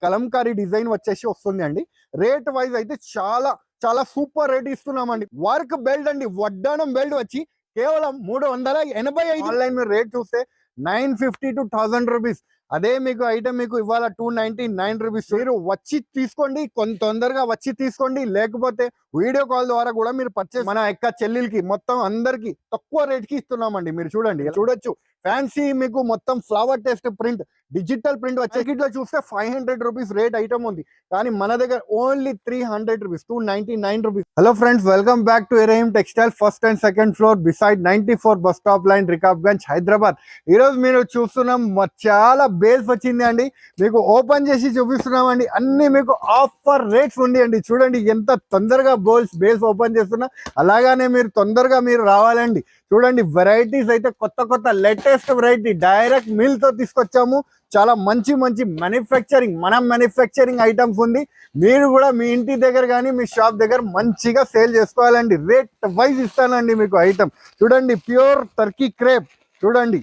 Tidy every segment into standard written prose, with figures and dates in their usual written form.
Kalamkari design వచ్చేసి వస్తుంది అండి. రేట్ వైజ్ అయితే చాలా చాలా సూపర్ రేట్ ఇస్తున్నామండి. వర్క్ బెల్ట్ అండి, వడ్డానం బెల్ట్ వచ్చి కేవలం 385. ఆన్లైన్ మీరు రేట్ చూస్తే 950 to 1000 రూపీస్. అదే మీకు ఐటమ్ మీకు ఇవాళ 299 రూపీస్. మీరు వచ్చి తీసుకోండి, కొంత తొందరగా వచ్చి తీసుకోండి, లేకపోతే వీడియో కాల్ ద్వారా కూడా మీరు పర్చేస్ మన యొక్క చెల్లెలకి మొత్తం అందరికి తక్కువ రేట్ కి ఇస్తున్నామండి. మీరు చూడండి, చూడొచ్చు ఫ్యాన్సీ మీకు మొత్తం flower test print digital print వచ్చే ఇట్లా చూస్తే 500 రూపీస్ రేట్ ఐటమ్ ఉంది, కానీ మన దగ్గర only 300 rupees, 299 rupees. Hello friends, welcome back to ఎరహిం textile, first and second floor beside 94 bus stop line, Rikabganj, Hyderabad. ఈ రోజు మీరు చూస్తున్నాం చాలా బేల్స్ వచ్చింది అండి, మీకు ఓపెన్ చేసి చూపిస్తున్నామండి. అన్ని మీకు ఆఫర్ రేట్స్ ఉంది అండి. చూడండి ఎంత తొందరగా బేల్స్ ఓపెన్ చేస్తున్నా, అలాగానే మీరు తొందరగా మీరు రావాలండి. చూడండి వెరైటీస్ అయితే కొత్త కొత్త లేటెస్ట్ వెరైటీ డైరెక్ట్ మిల్ తో తీసుకొచ్చాము. చాలా మంచి మంచి మ్యానుఫ్యాక్చరింగ్ ఐటమ్స్ ఉంది. మీరు కూడా మీ ఇంటి దగ్గర కానీ మీ షాప్ దగ్గర మంచిగా సేల్ చేసుకోవాలండి. రేట్ వైజ్ ఇస్తానండి మీకు ఐటమ్. చూడండి ప్యూర్ టర్కీ క్రేప్, చూడండి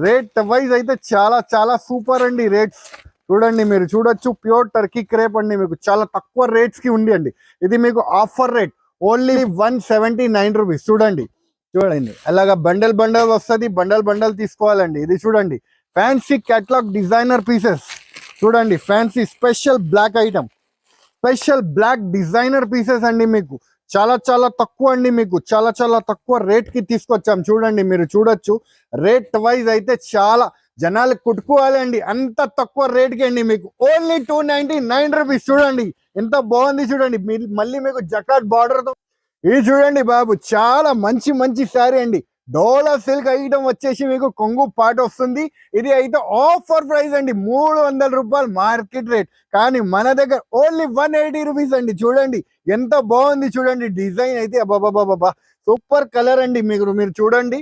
రేట్ వైజ్ అయితే చాలా చాలా సూపర్ అండి. రేట్స్ చూడండి, మీరు చూడొచ్చు ప్యూర్ టర్కీ క్రేప్ అండి, మీకు చాలా తక్కువ రేట్స్ కి ఉంది అండి. ఇది మీకు ఆఫర్ రేట్ ఓన్లీ 179 రూపీస్. చూడండి అలాగా బండల్ వస్తుంది, బండల్ తీసుకోవాలండి. ఇది చూడండి ఫ్యాన్సీ కేటలాగ్ డిజైనర్ పీసెస్, చూడండి fancy special black item, special black designer pieces అండి. మీకు చాలా చాలా తక్కువ అండి, మీకు చాలా చాలా తక్కువ రేట్ కి తీసుకొచ్చాం. చూడండి మీరు చూడొచ్చు, రేట్ వైజ్ అయితే చాలా జనాలు కుట్టుకోవాలండి, అంత తక్కువ రేట్ కి అండి. మీకు ఓన్లీ 299 రూపీస్. చూడండి ఎంత బాగుంది, చూడండి మళ్ళీ మీకు జకాట్ బార్డర్ తో. ఇది చూడండి బాబు, చాలా మంచి మంచి శారీ అండి. డోలా సిల్క్ ఐటమ్ వచ్చేసి మీకు కొంగు పాట వస్తుంది. ఇది అయితే ఆఫర్ ప్రైస్ అండి, 300 రూపాయలు మార్కెట్ రేట్, కానీ మన దగ్గర ఓన్లీ 180 రూపీస్ అండి. చూడండి ఎంత బాగుంది, చూడండి డిజైన్ అయితే అబ్బాబాబా సూపర్ కలర్ అండి. మీరు చూడండి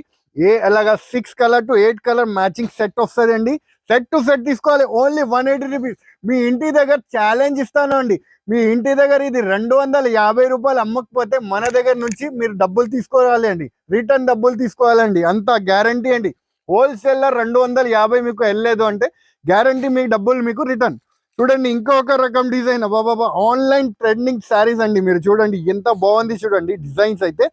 అలాగా 6 colour to 8 colour matching set వస్తుంది అండి. సెట్ టు సెట్ తీసుకోవాలి, ఓన్లీ 180 రూపీస్. మీ ఇంటి దగ్గర ఛాలెంజ్ ఇస్తాను అండి, మీ ఇంటి దగ్గర ఇది 250 రూపాయలు అమ్మకపోతే మన దగ్గర నుంచి మీరు డబ్బులు తీసుకోవాలి అండి, రిటర్న్ డబ్బులు తీసుకోవాలండి, అంత గ్యారంటీ అండి. హోల్సేలర్ 250 మీకు వెళ్ళలేదు అంటే గ్యారంటీ మీకు డబ్బులు మీకు రిటర్న్. చూడండి ఇంకొక రకం డిజైన్ బాబా, ఆన్లైన్ ట్రెండింగ్ శారీస్ అండి. మీరు చూడండి ఎంత బాగుంది, చూడండి డిజైన్స్ అయితే.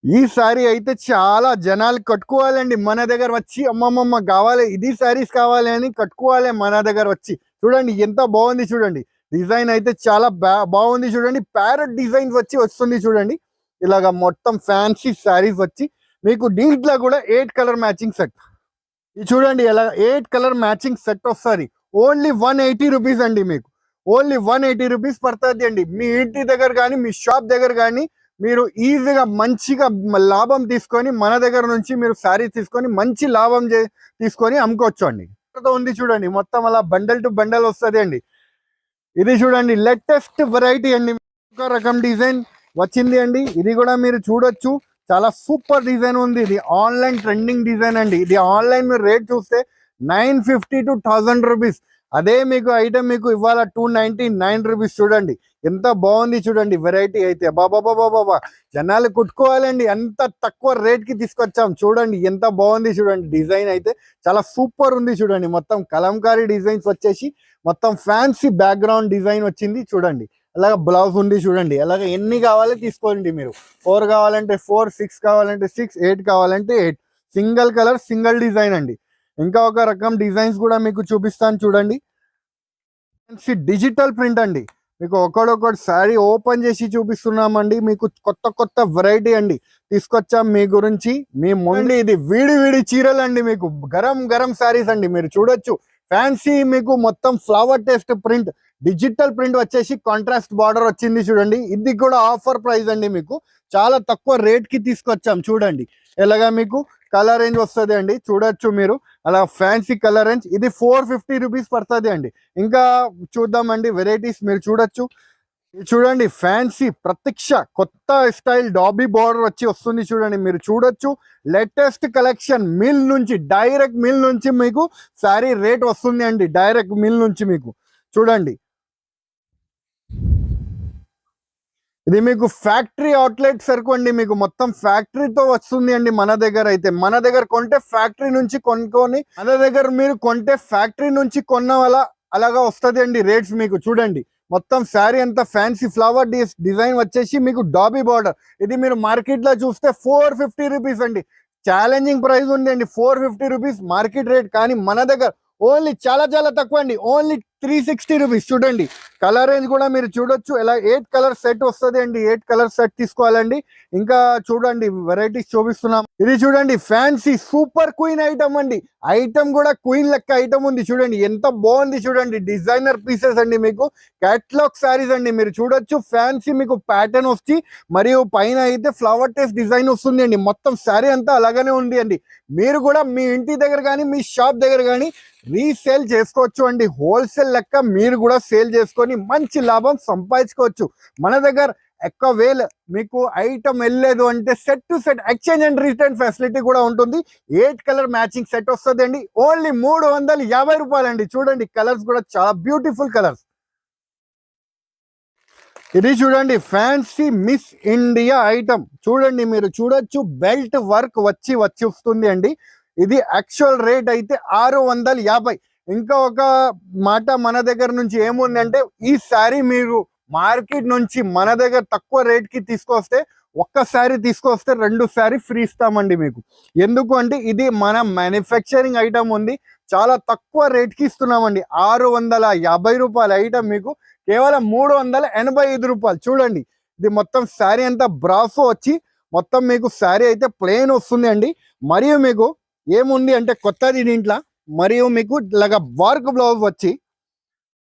ఈ సారీ అయితే చాలా జనాలు కట్టుకోవాలండి, మన దగ్గర వచ్చి అమ్మమ్మ కావాలి ఇది శారీస్ కావాలి అని కట్టుకోవాలి మన దగ్గర వచ్చి. చూడండి ఎంత బాగుంది, చూడండి డిజైన్ అయితే చాలా బాగుంది. చూడండి ప్యారెట్ డిజైన్స్ వస్తుంది, చూడండి ఇలాగా మొత్తం ఫ్యాన్సీ శారీస్ వచ్చి మీకు దీంట్లో కూడా 8 కలర్ మ్యాచింగ్ సెట్. ఇది చూడండి ఇలా 8 కలర్ మ్యాచింగ్ సెట్ వస్తుంది, ఓన్లీ 180 రూపీస్ అండి. మీకు ఓన్లీ 180 రూపీస్ పడుతుంది అండి. మీ ఇంటి దగ్గర కానీ మీ షాప్ దగ్గర కానీ మీరు ఈజీగా మంచిగా లాభం తీసుకొని మన దగ్గర నుంచి మీరు శారీస్ తీసుకొని మంచి లాభం తీసుకొని అమ్ముకోవచ్చు అండి. ఉంది చూడండి మొత్తం అలా బండల్ టు బండల్ వస్తుంది అండి. ఇది చూడండి లేటెస్ట్ వెరైటీ అండి, ఒక రకం డిజైన్ వచ్చింది అండి. ఇది కూడా మీరు చూడొచ్చు, చాలా సూపర్ డిజైన్ ఉంది. ఇది ఆన్లైన్ ట్రెండింగ్ డిజైన్ అండి. ఇది ఆన్లైన్ మీరు రేట్ చూస్తే 950 to 1000 రూపీస్. అదే మీకు ఐటమ్ మీకు ఇవాళ 299 రూపీస్. చూడండి ఎంత బాగుంది, చూడండి వెరైటీ అయితే బాబా జనాలు కుట్టుకోవాలండి, అంత తక్కువ రేట్ కి తీసుకొచ్చాం. చూడండి ఎంత బాగుంది, చూడండి డిజైన్ అయితే చాలా సూపర్ ఉంది. చూడండి మొత్తం కలంకారీ డిజైన్స్ వచ్చేసి మొత్తం ఫ్యాన్సీ బ్యాక్గ్రౌండ్ డిజైన్ వచ్చింది. చూడండి అలాగే బ్లౌజ్ ఉంది, చూడండి అలాగే ఎన్ని కావాలి తీసుకోండి. మీరు 4 కావాలంటే 4, 6 కావాలంటే 6, 8 కావాలంటే 8. సింగిల్ కలర్ సింగిల్ డిజైన్ అండి. ఇంకా ఒక రకం డిజైన్స్ కూడా మీకు చూపిస్తాను, చూడండి డిజిటల్ ప్రింట్ అండి. మీకు ఒకటి శారీ ఓపెన్ చేసి చూపిస్తున్నామండి. మీకు కొత్త కొత్త వెరైటీ అండి తీసుకొచ్చాం మీ గురించి. మీ మొండి ఇది వీడి చీరలు అండి, మీకు గరం శారీస్ అండి. మీరు చూడొచ్చు ఫ్యాన్సీ మీకు మొత్తం flower test print digital print వచ్చేసి కాంట్రాస్ట్ బార్డర్ వచ్చింది. చూడండి ఇది కూడా ఆఫర్ ప్రైస్ అండి, మీకు చాలా తక్కువ రేట్ కి తీసుకొచ్చాం. చూడండి ఎలాగా మీకు కలర్ రేంజ్ వస్తుంది అండి, చూడొచ్చు మీరు అలా ఫ్యాన్సీ కలర్ రేంజ్. ఇది 450 రూపీస్ పడుతుంది అండి. ఇంకా చూద్దామండి వెరైటీస్, మీరు చూడొచ్చు. చూడండి ఫ్యాన్సీ ప్రత్యక్ష కొత్త స్టైల్ డాబీ బార్డర్ వస్తుంది. చూడండి మీరు చూడొచ్చు లేటెస్ట్ కలెక్షన్ మిల్ నుంచి, డైరెక్ట్ మిల్ నుంచి మీకు శారీ రేట్ వస్తుంది అండి, డైరెక్ట్ మిల్ నుంచి మీకు. చూడండి ఇది మీకు ఫ్యాక్టరీ అవుట్లెట్ సరుకు అండి, మీకు మొత్తం ఫ్యాక్టరీతో వస్తుంది అండి. మన దగ్గర అయితే మన దగ్గర కొంటే ఫ్యాక్టరీ నుంచి కొనుక్కొని, మన దగ్గర మీరు కొంటే ఫ్యాక్టరీ నుంచి కొన్న వల్ల అలాగా వస్తుంది అండి రేట్స్ మీకు చూడండి. మొత్తం శారీ అంతా ఫ్యాన్సీ ఫ్లవర్ డిజైన్ వచ్చేసి మీకు డాబీ బార్డర్. ఇది మీరు మార్కెట్ లో చూస్తే 450 రూపీస్ అండి. ఛాలెంజింగ్ ప్రైస్ ఉంది అండి, 450 రూపీస్ మార్కెట్ రేట్. కానీ మన దగ్గర ఓన్లీ చాలా చాలా తక్కువ అండి, ఓన్లీ 360 రూపీస్. చూడండి కలర్ రేంజ్ కూడా మీరు చూడొచ్చు. ఇలా 8 కలర్ సెట్ వస్తుంది అండి, 8 కలర్ సెట్ తీసుకోవాలండి. ఇంకా చూడండి వెరైటీస్ చూపిస్తున్నాం. ఇది చూడండి ఫ్యాన్సీ సూపర్ క్వీన్ ఐటమ్ అండి. ఐటమ్ కూడా క్వీన్ లెక్క ఐటమ్ ఉంది చూడండి, ఎంత బాగుంది చూడండి. డిజైనర్ పీసెస్ అండి, మీకు క్యాట్లాగ్ శారీస్ అండి. మీరు చూడొచ్చు ఫ్యాన్సీ మీకు ప్యాటర్న్ వచ్చి మరియు పైన అయితే ఫ్లవర్ టేస్ట్ డిజైన్ వస్తుంది అండి. మొత్తం శారీ అంతా అలాగనే ఉంది అండి. మీరు కూడా మీ ఇంటి దగ్గర కానీ మీ షాప్ దగ్గర కానీ రీసేల్ చేసుకోవచ్చు అండి. హోల్సేల్ లెక్క మీరు కూడా సేల్ చేసుకొని మంచి లాభం సంపాదించుకోవచ్చు. మన దగ్గర ఎక్కువ వేలు మీకు ఐటమ్ వెళ్ళలేదు అంటే set to set exchange and return facility కూడా ఉంటుంది. 8 కలర్ మ్యాచింగ్ సెట్ వస్తుంది అండి, ఓన్లీ 350 రూపాయలు అండి. చూడండి కలర్స్ కూడా చాలా బ్యూటిఫుల్ కలర్స్. ఇది చూడండి ఫ్యాన్సీ మిస్ ఇండియా ఐటమ్. చూడండి మీరు చూడొచ్చు బెల్ట్ వర్క్ వచ్చి వస్తుంది అండి. ఇది యాక్చువల్ రేట్ అయితే 650. ఇంకా ఒక మాట మన దగ్గర నుంచి ఏముంది అంటే, ఈ శారీ మీరు మార్కెట్ నుంచి మన దగ్గర తక్కువ రేట్ కి తీసుకొస్తే, ఒక్క శారీ తీసుకొస్తే 2 శారీ ఫ్రీ ఇస్తామండి మీకు. ఎందుకు అంటే ఇది మన మ్యానుఫ్యాక్చరింగ్ ఐటమ్ ఉంది, చాలా తక్కువ రేట్ కి ఇస్తున్నామండి. 650 రూపాయల ఐటమ్ మీకు కేవలం 385 రూపాయలు. చూడండి ఇది మొత్తం శారీ అంతా బ్రాసో వచ్చి మొత్తం మీకు శారీ అయితే ప్లెయిన్ వస్తుంది అండి. మరియు మీకు ఏముంది అంటే కొత్తది దీంట్లో, మరియు మీకు ఇలాగా వర్క్ బ్లౌజ్ వచ్చి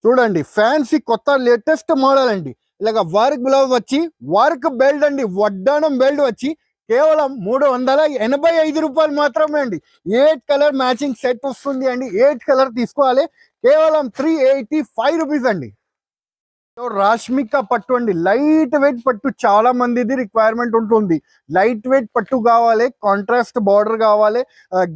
చూడండి ఫ్యాన్సీ కొత్త లేటెస్ట్ మోడల్ అండి. ఇలాగ వర్క్ బ్లౌజ్ వచ్చి వర్క్ బెల్ట్ అండి, వడ్డానం బెల్ట్ వచ్చి కేవలం 385 రూపాయలు మాత్రమే అండి. 8 కలర్ మ్యాచింగ్ సెట్ వస్తుంది అండి. 8 కలర్ తీసుకోవాలి, కేవలం 385 రూపీస్ అండి. రాష్మిక పట్టు అండి, లైట్ వెయిట్ పట్టు. చాలా మందిది రిక్వైర్మెంట్ ఉంటుంది, లైట్ వెయిట్ పట్టు కావాలి, కాంట్రాస్ట్ బార్డర్ కావాలి,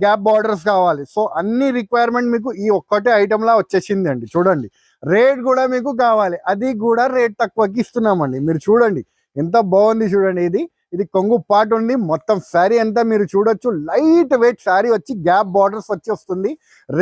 గ్యాప్ బార్డర్స్ కావాలి. సో అన్ని రిక్వైర్మెంట్ మీకు ఈ ఒక్కటే ఐటమ్ లా వచ్చేసింది అండి. చూడండి రేట్ కూడా మీకు కావాలి, అది కూడా రేట్ తక్కువకి ఇస్తున్నామండి. మీరు చూడండి ఎంత బాగుంది చూడండి. ఇది కొంగు పార్ట్ ఉంది, మొత్తం శారీ అంతా మీరు చూడొచ్చు లైట్ వెయిట్ శారీ వచ్చి గ్యాప్ బార్డర్స్ వచ్చి వస్తుంది.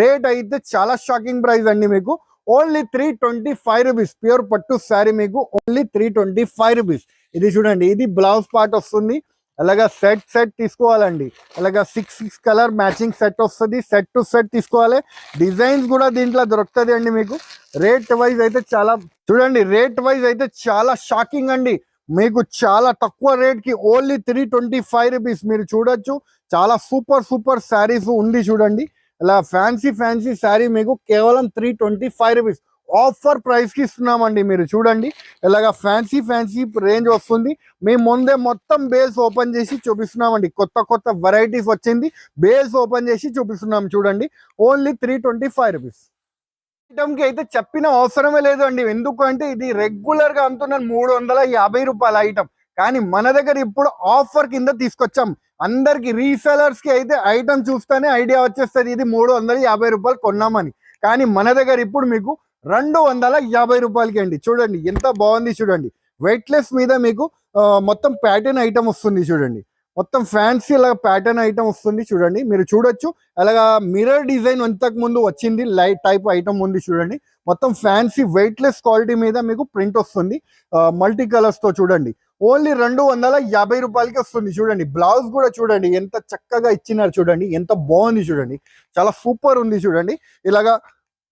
రేట్ అయితే చాలా షాకింగ్ ప్రైస్ అండి, మీకు ఓన్లీ 325 రూపీస్. ప్యూర్ పట్టు శారీ మీకు ఓన్లీ 325 రూపీస్. ఇది చూడండి ఇది బ్లౌజ్ పార్ట్ వస్తుంది. అలాగా సెట్ తీసుకోవాలండి. అలాగా 6 కలర్ మ్యాచింగ్ సెట్ వస్తుంది, సెట్ టు సెట్ తీసుకోవాలి. డిజైన్స్ కూడా దీంట్లో దొరుకుతుంది అండి మీకు. రేట్ వైజ్ అయితే చాలా చూడండి, రేట్ వైజ్ అయితే చాలా షాకింగ్ అండి. మీకు చాలా తక్కువ రేట్ కి ఓన్లీ 325 రూపీస్. మీరు చూడొచ్చు చాలా సూపర్ శారీస్ ఉంది చూడండి. ఇలా ఫ్యాన్సీ శారీ మీకు కేవలం 325 రూపీస్ ఆఫర్ ప్రైస్ కి ఇస్తున్నామండి. మీరు చూడండి ఇలాగ ఫ్యాన్సీ రేంజ్ వస్తుంది. మేము ముందే మొత్తం బేల్స్ ఓపెన్ చేసి చూపిస్తున్నామండి, కొత్త వెరైటీస్ వచ్చింది, బేల్స్ ఓపెన్ చేసి చూపిస్తున్నాం. చూడండి ఓన్లీ 325 రూపీస్. ఐటమ్ కి అయితే చెప్పిన అవసరమే లేదు అండి, ఎందుకంటే ఇది రెగ్యులర్ గా అమ్ముతున్నాను 350 రూపాయల ఐటమ్. కానీ మన దగ్గర ఇప్పుడు ఆఫర్ కింద తీసుకొచ్చాం. అందరికి రీసెలర్స్ కి అయితే ఐటమ్ చూస్తేనే ఐడియా వచ్చేస్తుంది ఇది 350 రూపాయలు కొన్నామని. కానీ మన దగ్గర ఇప్పుడు మీకు 250 రూపాయలకి అండి. చూడండి ఎంత బాగుంది చూడండి, వెయిట్లెస్ మీద మీకు మొత్తం ప్యాటర్న్ ఐటమ్ వస్తుంది చూడండి. మొత్తం ఫ్యాన్సీ లాగా ప్యాటర్న్ ఐటమ్ వస్తుంది చూడండి. మీరు చూడొచ్చు అలాగా మిర్రర్ డిజైన్ ఇంతకు ముందు వచ్చింది, లైట్ టైప్ ఐటమ్ ఉంది చూడండి. మొత్తం ఫ్యాన్సీ వెయిట్లెస్ క్వాలిటీ మీద మీకు ప్రింట్ వస్తుంది మల్టీ కలర్స్ తో. చూడండి ఓన్లీ 250 రూపాయలకి వస్తుంది. చూడండి బ్లౌజ్ కూడా చూడండి ఎంత చక్కగా ఇచ్చినారు చూడండి, ఎంత బాగుంది చూడండి, చాలా సూపర్ ఉంది చూడండి. ఇలాగా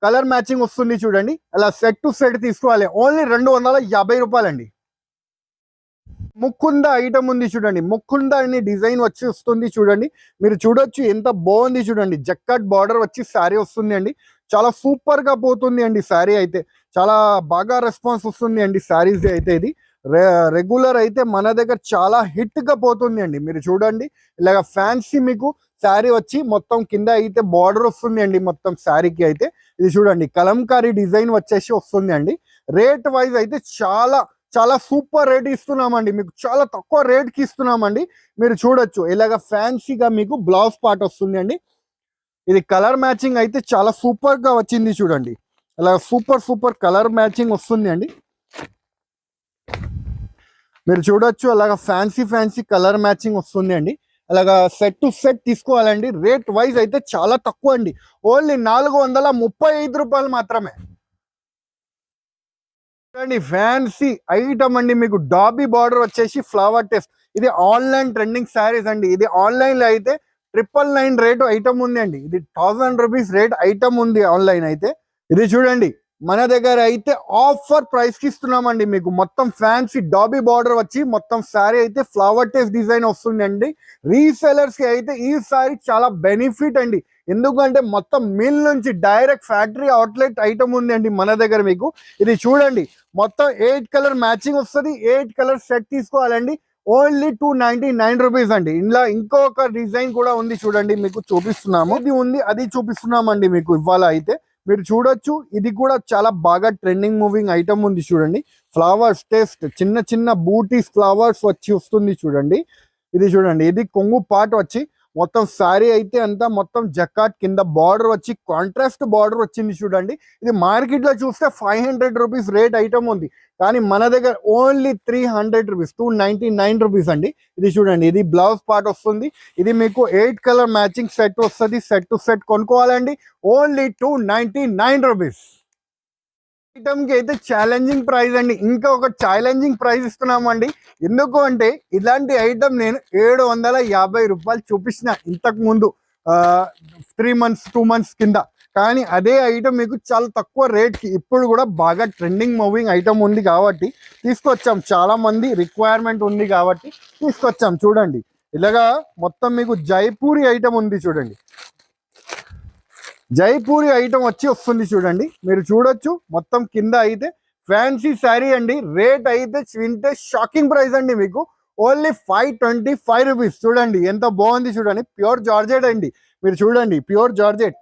కలర్ మ్యాచింగ్ వస్తుంది చూడండి. అలా సెట్ టు సెట్ తీసుకోవాలి, ఓన్లీ 250 రూపాయలండి. ముకుంద ఐటమ్ ఉంది చూడండి, ముకుంద అని డిజైన్ వచ్చి వస్తుంది చూడండి. మీరు చూడొచ్చు ఎంత బాగుంది చూడండి, జక్కట్ బార్డర్ వచ్చి శారీ వస్తుంది అండి. చాలా సూపర్ గా పోతుంది అండి శారీ అయితే, చాలా బాగా రెస్పాన్స్ వస్తుంది అండి శారీస్ అయితే. ఇది రెగ్యులర్ అయితే మన దగ్గర చాలా హిట్ గా పోతుంది అండి. మీరు చూడండి ఇలాగ ఫ్యాన్సీ మీకు శారీ వచ్చి మొత్తం కింద అయితే బార్డర్ వస్తుంది అండి మొత్తం శారీకి అయితే. ఇది చూడండి కలంకారీ డిజైన్ వచ్చేసి వస్తుంది అండి. రేట్ వైజ్ అయితే చాలా సూపర్ రేట్ ఇస్తున్నామండి, మీకు చాలా తక్కువ రేట్ కి ఇస్తున్నామండి. మీరు చూడొచ్చు ఇలాగ ఫ్యాన్సీగా మీకు బ్లౌజ్ పార్ట్ వస్తుంది అండి. ఇది కలర్ మ్యాచింగ్ అయితే చాలా సూపర్ గా వచ్చింది చూడండి. ఇలా సూపర్ కలర్ మ్యాచింగ్ వస్తుంది అండి. మీరు చూడొచ్చు అలాగా ఫ్యాన్సీ కలర్ మ్యాచింగ్ వస్తుంది అండి. అలాగా సెట్ టు సెట్ తీసుకోవాలండి. రేట్ వైజ్ అయితే చాలా తక్కువ అండి, ఓన్లీ 435 రూపాయలు మాత్రమే. చూడండి ఫ్యాన్సీ ఐటమ్ అండి, మీకు డాబీ బార్డర్ వచ్చేసి ఫ్లవర్ టెస్ట్. ఇది ఆన్లైన్ ట్రెండింగ్ శారీస్ అండి. ఇది ఆన్లైన్ లో అయితే 999 రేటు ఐటమ్ ఉంది అండి. ఇది 1000 రూపీస్ రేట్ ఐటమ్ ఉంది ఆన్లైన్ అయితే. ఇది చూడండి మన దగ్గర అయితే ఆఫర్ ప్రైస్ కి ఇస్తున్నామండి. మీకు మొత్తం ఫ్యాన్సీ డాబీ బార్డర్ వచ్చి మొత్తం శారీ అయితే ఫ్లవర్ టెస్ట్ డిజైన్ వస్తుంది అండి. రీసెలర్స్ కి అయితే ఈ శారీ చాలా బెనిఫిట్ అండి. ఎందుకంటే మొత్తం మిల్ నుంచి డైరెక్ట్ ఫ్యాక్టరీ అవుట్లెట్ ఐటమ్ ఉంది అండి మన దగ్గర. మీకు ఇది చూడండి మొత్తం 8 కలర్ మ్యాచింగ్ వస్తుంది. 8 కలర్ సెట్ తీసుకోవాలండి. ఓన్లీ 299 రూపీస్ అండి. ఇందులో ఇంకొక డిజైన్ కూడా ఉంది చూడండి, మీకు చూపిస్తున్నాము. ఇది ఉంది, అది చూపిస్తున్నామండి మీకు ఇవాళ అయితే. మీరు చూడొచ్చు, ఇది కూడా చాలా బాగా ట్రెండింగ్ మూవింగ్ ఐటమ్ ఉంది చూడండి. ఫ్లవర్స్ టెస్ట్ చిన్న చిన్న బూటీస్ ఫ్లవర్స్ వచ్చి వస్తుంది చూడండి. ఇది చూడండి, ఇది కొంగు పార్ట్ వచ్చి మొత్తం శారీ అయితే అంతా మొత్తం జకాట్ కింద బార్డర్ వచ్చి కాంట్రాస్ట్ బార్డర్ వచ్చింది చూడండి. ఇది మార్కెట్ లో చూస్తే 500 రూపీస్ రేట్ ఐటమ్ ఉంది, కానీ మన దగ్గర ఓన్లీ 300 రూపీస్ 299 రూపీస్ అండి. ఇది చూడండి, ఇది బ్లౌజ్ పార్ట్ వస్తుంది. ఇది మీకు 8 కలర్ మ్యాచింగ్ సెట్ వస్తుంది. సెట్ టు సెట్ కొనుక్కోవాలండి. Only 299 rupees. ఐటమ్ కి అయితే ఛాలెంజింగ్ ప్రైస్ అండి. ఇంకా ఒక ఛాలెంజింగ్ ప్రైస్ ఇస్తున్నామండి. ఎందుకు అంటే ఇలాంటి ఐటమ్ నేను 750 రూపాయలు చూపించిన ఇంతకు ముందు 3 మంత్స్ 2 మంత్స్ కింద. కానీ అదే ఐటమ్ మీకు చాలా తక్కువ రేట్కి ఇప్పుడు కూడా బాగా ట్రెండింగ్ మూవింగ్ ఐటమ్ ఉంది కాబట్టి తీసుకొచ్చాం. చాలా మంది రిక్వైర్మెంట్ ఉంది కాబట్టి తీసుకొచ్చాం. చూడండి ఇలాగా మొత్తం మీకు జైపూరి ఐటమ్ ఉంది చూడండి. జైపూరి ఐటమ్ వచ్చి వస్తుంది చూడండి. మీరు చూడొచ్చు మొత్తం కింద అయితే ఫ్యాన్సీ శారీ అండి. రేట్ అయితే వింటే షాకింగ్ ప్రైస్ అండి. మీకు ఓన్లీ 525 రూపీస్. చూడండి ఎంత బాగుంది చూడండి. ప్యూర్ జార్జెట్ అండి. మీరు చూడండి ప్యూర్ జార్జెట్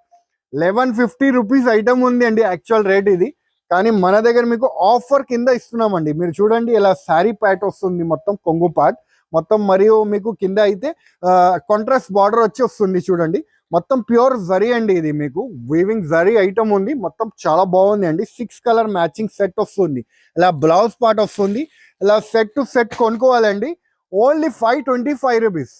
1150 రూపీస్ ఐటమ్ ఉంది అండి యాక్చువల్ రేట్ ఇది. కానీ మన దగ్గర మీకు ఆఫర్ కింద ఇస్తున్నామండి. మీరు చూడండి ఇలా శారీ ప్యాట్ వస్తుంది మొత్తం కొంగు పార్ట్ మొత్తం, మరియు మీకు కింద అయితే కాంట్రాస్ట్ బార్డర్ వచ్చి వస్తుంది చూడండి. మొత్తం ప్యూర్ జరీ అండి. ఇది మీకు వీవింగ్ జరీ ఐటమ్ ఉంది. మొత్తం చాలా బాగుంది అండి. 6 కలర్ మ్యాచింగ్ సెట్ వస్తుంది. ఇలా బ్లౌజ్ పార్ట్ వస్తుంది. ఇలా సెట్ టు సెట్ కొనుక్కోవాలండి. Only 525 rupees.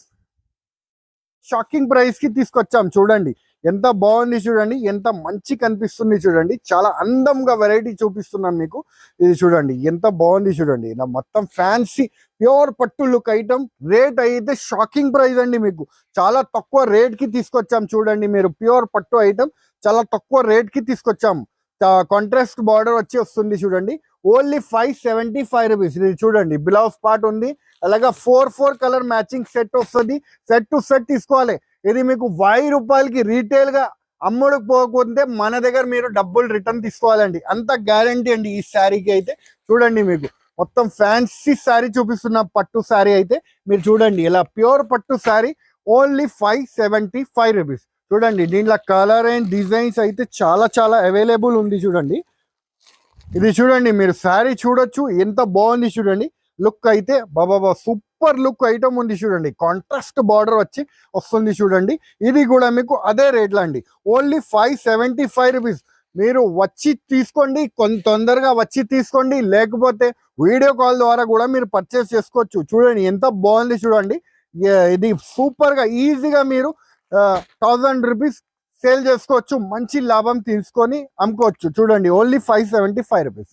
షాకింగ్ ప్రైస్ కి తీసుకొచ్చాం. చూడండి ఎంత బాగుంది చూడండి, ఎంత మంచి కనిపిస్తుంది చూడండి. చాలా అందంగా వెరైటీ చూపిస్తున్నాం మీకు. ఇది చూడండి ఎంత బాగుంది చూడండి. ఇలా మొత్తం ఫ్యాన్సీ ప్యూర్ పట్టు లుక్ ఐటమ్. రేట్ అయితే షాకింగ్ ప్రైస్ అండి. మీకు చాలా తక్కువ రేట్ కి తీసుకొచ్చాం చూడండి. మీరు ప్యూర్ పట్టు ఐటమ్ చాలా తక్కువ రేట్ కి తీసుకొచ్చాం. కాంట్రాస్ట్ బార్డర్ వచ్చి వస్తుంది చూడండి. Only 575 rupees. ఇది చూడండి బ్లౌజ్ పార్ట్ ఉంది. అలాగా 4 కలర్ మ్యాచింగ్ సెట్ వస్తుంది. సెట్ టు సెట్ తీసుకోవాలి. ఇది మీకు 1000 రూపాయలకి రీటైల్ గా అమ్ముడు పోకపోతే మన దగ్గర మీరు డబ్బులు రిటర్న్ తీసుకోవాలండి. అంత గ్యారంటీ అండి ఈ శారీకి అయితే. చూడండి మీకు మొత్తం ఫ్యాన్సీ శారీ చూపిస్తున్న పట్టు శారీ అయితే. మీరు చూడండి ఇలా ప్యూర్ పట్టు శారీ ఓన్లీ 575 రూపీస్. చూడండి దీంట్లో కలర్ అండ్ డిజైన్స్ అయితే చాలా చాలా అవైలబుల్ ఉంది చూడండి. ఇది చూడండి మీరు శారీ చూడొచ్చు ఎంత బాగుంది చూడండి. లుక్ అయితే బాబా సూపర్ లుక్ ఐటమ్ ఉంది చూడండి. కాంట్రాస్ట్ బార్డర్ వచ్చి వస్తుంది చూడండి. ఇది కూడా మీకు అదే రేట్లో అండి. Only 575 rupees. మీరు వచ్చి తీసుకోండి, కొంత తొందరగా వచ్చి తీసుకోండి, లేకపోతే వీడియో కాల్ ద్వారా కూడా మీరు పర్చేస్ చేసుకోవచ్చు. చూడండి ఎంత బాగుంది చూడండి. ఇది సూపర్ గా ఈజీగా మీరు 1000 రూపీస్ సేల్ చేసుకోవచ్చు. మంచి లాభం తీసుకొని అమ్ముకోవచ్చు. చూడండి ఓన్లీ 575 రూపీస్.